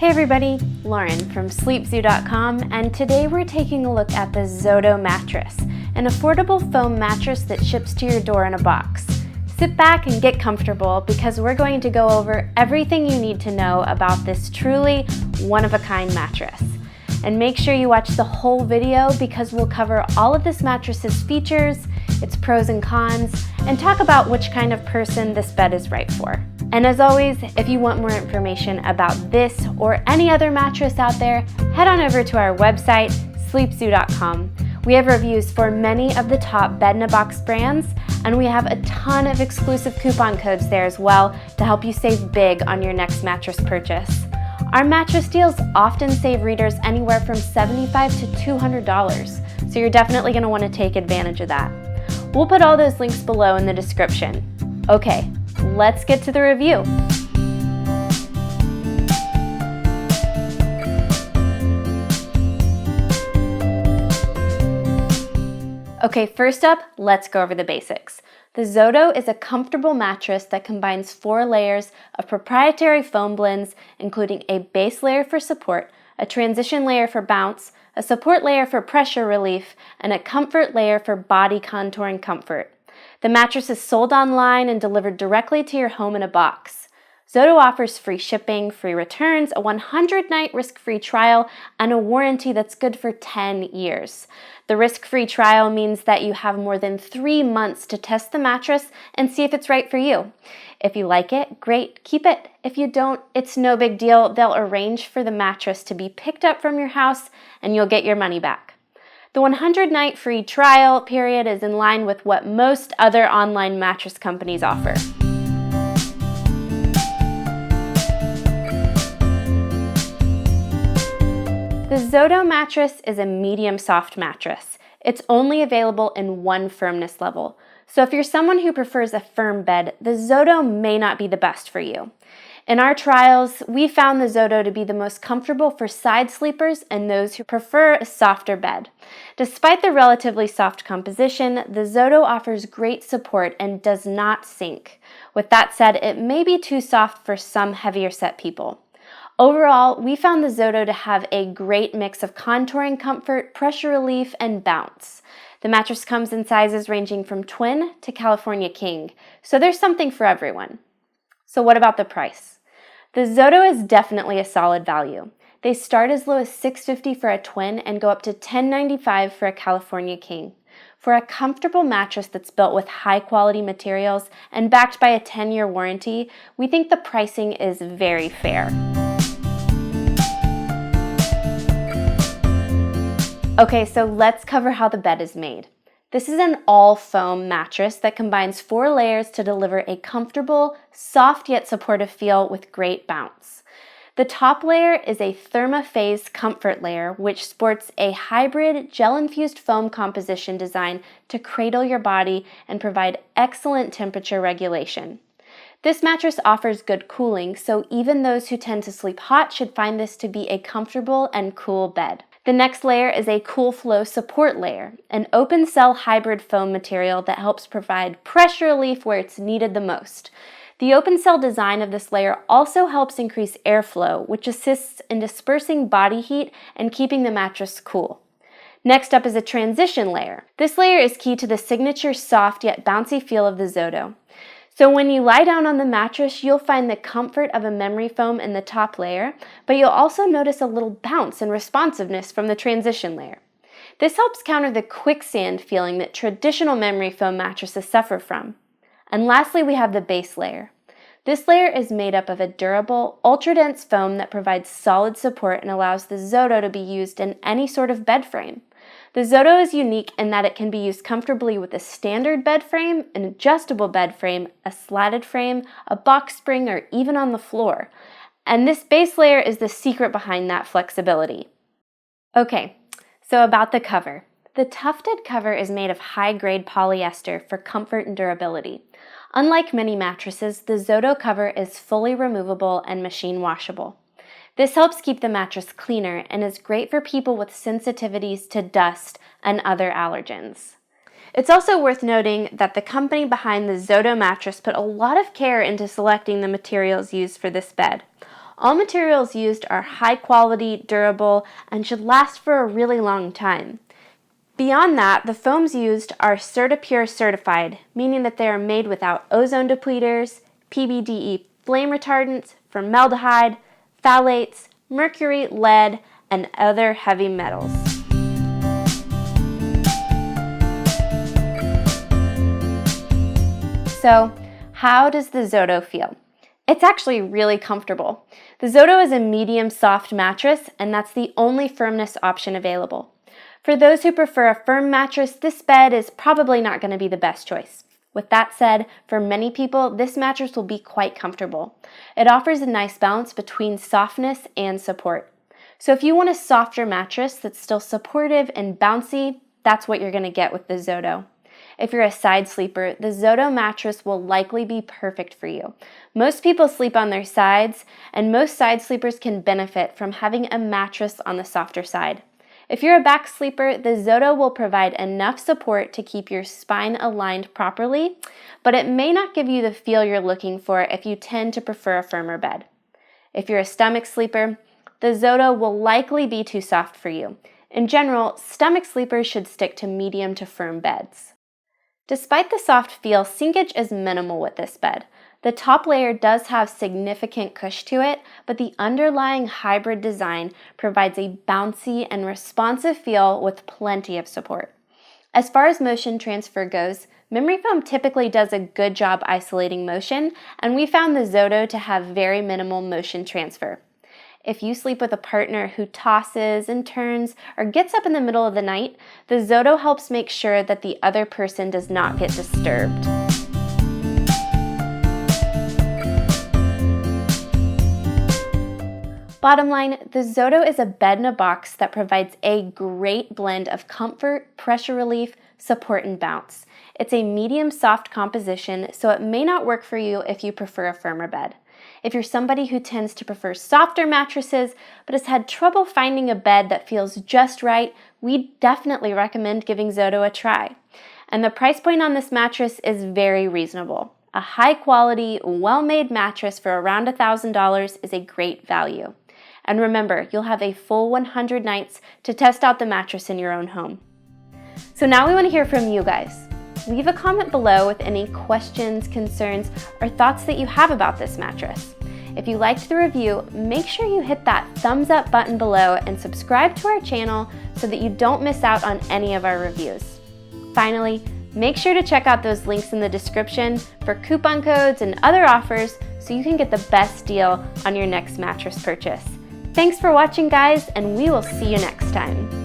Hey everybody, Lauren from sleepzoo.com, and today we're taking a look at the Zotto Mattress, an affordable foam mattress that ships to your door in a box. Sit back and get comfortable because we're going to go over everything you need to know about this truly one-of-a-kind mattress. And make sure you watch the whole video because we'll cover all of this mattress's features, its pros and cons, and talk about which kind of person this bed is right for. And as always, if you want more information about this or any other mattress out there, head on over to our website, sleepzoo.com. We have reviews for many of the top bed-in-a-box brands, and we have a ton of exclusive coupon codes there as well to help you save big on your next mattress purchase. Our mattress deals often save readers anywhere from $75 to $200, so you're definitely going to want to take advantage of that. We'll put all those links below in the description. Okay, let's get to the review. Okay, first up, let's go over the basics. The Zotto is a comfortable mattress that combines 4 layers of proprietary foam blends, including a base layer for support, a transition layer for bounce, a support layer for pressure relief, and a comfort layer for body contouring comfort. The mattress is sold online and delivered directly to your home in a box. Zotto offers free shipping, free returns, a 100-night risk-free trial, and a warranty that's good for 10 years. The risk-free trial means that you have more than 3 months to test the mattress and see if it's right for you. If you like it, great, keep it. If you don't, it's no big deal. They'll arrange for the mattress to be picked up from your house and you'll get your money back. The 100-night free trial period is in line with what most other online mattress companies offer. The Zotto mattress is a medium soft mattress. It's only available in one firmness level. So if you're someone who prefers a firm bed, the Zotto may not be the best for you. In our trials, we found the Zotto to be the most comfortable for side sleepers and those who prefer a softer bed. Despite the relatively soft composition, the Zotto offers great support and does not sink. With that said, it may be too soft for some heavier set people. Overall, we found the Zotto to have a great mix of contouring comfort, pressure relief, and bounce. The mattress comes in sizes ranging from twin to California king, so there's something for everyone. So what about the price? The Zotto is definitely a solid value. They start as low as $650 for a twin and go up to $1095 for a California king. For a comfortable mattress that's built with high-quality materials and backed by a 10-year warranty, we think the pricing is very fair. Okay, so let's cover how the bed is made. This is an all-foam mattress that combines 4 layers to deliver a comfortable, soft yet supportive feel with great bounce. The top layer is a thermophase comfort layer, which sports a hybrid gel-infused foam composition designed to cradle your body and provide excellent temperature regulation. This mattress offers good cooling, so even those who tend to sleep hot should find this to be a comfortable and cool bed. The next layer is a cool flow support layer, an open cell hybrid foam material that helps provide pressure relief where it's needed the most. The open cell design of this layer also helps increase airflow, which assists in dispersing body heat and keeping the mattress cool. Next up is a transition layer. This layer is key to the signature soft yet bouncy feel of the Zotto. So when you lie down on the mattress, you'll find the comfort of a memory foam in the top layer, but you'll also notice a little bounce and responsiveness from the transition layer. This helps counter the quicksand feeling that traditional memory foam mattresses suffer from. And lastly, we have the base layer. This layer is made up of a durable, ultra-dense foam that provides solid support and allows the Zotto to be used in any sort of bed frame. The Zotto is unique in that it can be used comfortably with a standard bed frame, an adjustable bed frame, a slatted frame, a box spring, or even on the floor. And this base layer is the secret behind that flexibility. Okay, so about the cover. The tufted cover is made of high-grade polyester for comfort and durability. Unlike many mattresses, the Zotto cover is fully removable and machine washable. This helps keep the mattress cleaner and is great for people with sensitivities to dust and other allergens. It's also worth noting that the company behind the Zotto mattress put a lot of care into selecting the materials used for this bed. All materials used are high quality, durable, and should last for a really long time. Beyond that, the foams used are CertaPure certified, meaning that they are made without ozone depleters, PBDE flame retardants, formaldehyde, phthalates, mercury, lead, and other heavy metals. So, how does the Zotto feel? It's actually really comfortable. The Zotto is a medium soft mattress, and that's the only firmness option available. For those who prefer a firm mattress, this bed is probably not going to be the best choice. With that said, for many people, this mattress will be quite comfortable. It offers a nice balance between softness and support. So if you want a softer mattress that's still supportive and bouncy, that's what you're going to get with the Zotto. If you're a side sleeper, the Zotto mattress will likely be perfect for you. Most people sleep on their sides, and most side sleepers can benefit from having a mattress on the softer side. If you're a back sleeper, the Zotto will provide enough support to keep your spine aligned properly, but it may not give you the feel you're looking for if you tend to prefer a firmer bed. If you're a stomach sleeper, the Zotto will likely be too soft for you. In general, stomach sleepers should stick to medium to firm beds. Despite the soft feel, sinkage is minimal with this bed. The top layer does have significant cush to it, but the underlying hybrid design provides a bouncy and responsive feel with plenty of support. As far as motion transfer goes, memory foam typically does a good job isolating motion, and we found the Zotto to have very minimal motion transfer. If you sleep with a partner who tosses and turns or gets up in the middle of the night, the Zotto helps make sure that the other person does not get disturbed. Bottom line, the Zotto is a bed in a box that provides a great blend of comfort, pressure relief, support, and bounce. It's a medium soft composition, so it may not work for you if you prefer a firmer bed. If you're somebody who tends to prefer softer mattresses but has had trouble finding a bed that feels just right, we definitely recommend giving Zotto a try. And the price point on this mattress is very reasonable. A high quality, well-made mattress for around $1,000 is a great value. And remember, you'll have a full 100 nights to test out the mattress in your own home. So now we want to hear from you guys. Leave a comment below with any questions, concerns, or thoughts that you have about this mattress. If you liked the review, make sure you hit that thumbs up button below and subscribe to our channel so that you don't miss out on any of our reviews. Finally, make sure to check out those links in the description for coupon codes and other offers so you can get the best deal on your next mattress purchase. Thanks for watching, guys, and we will see you next time.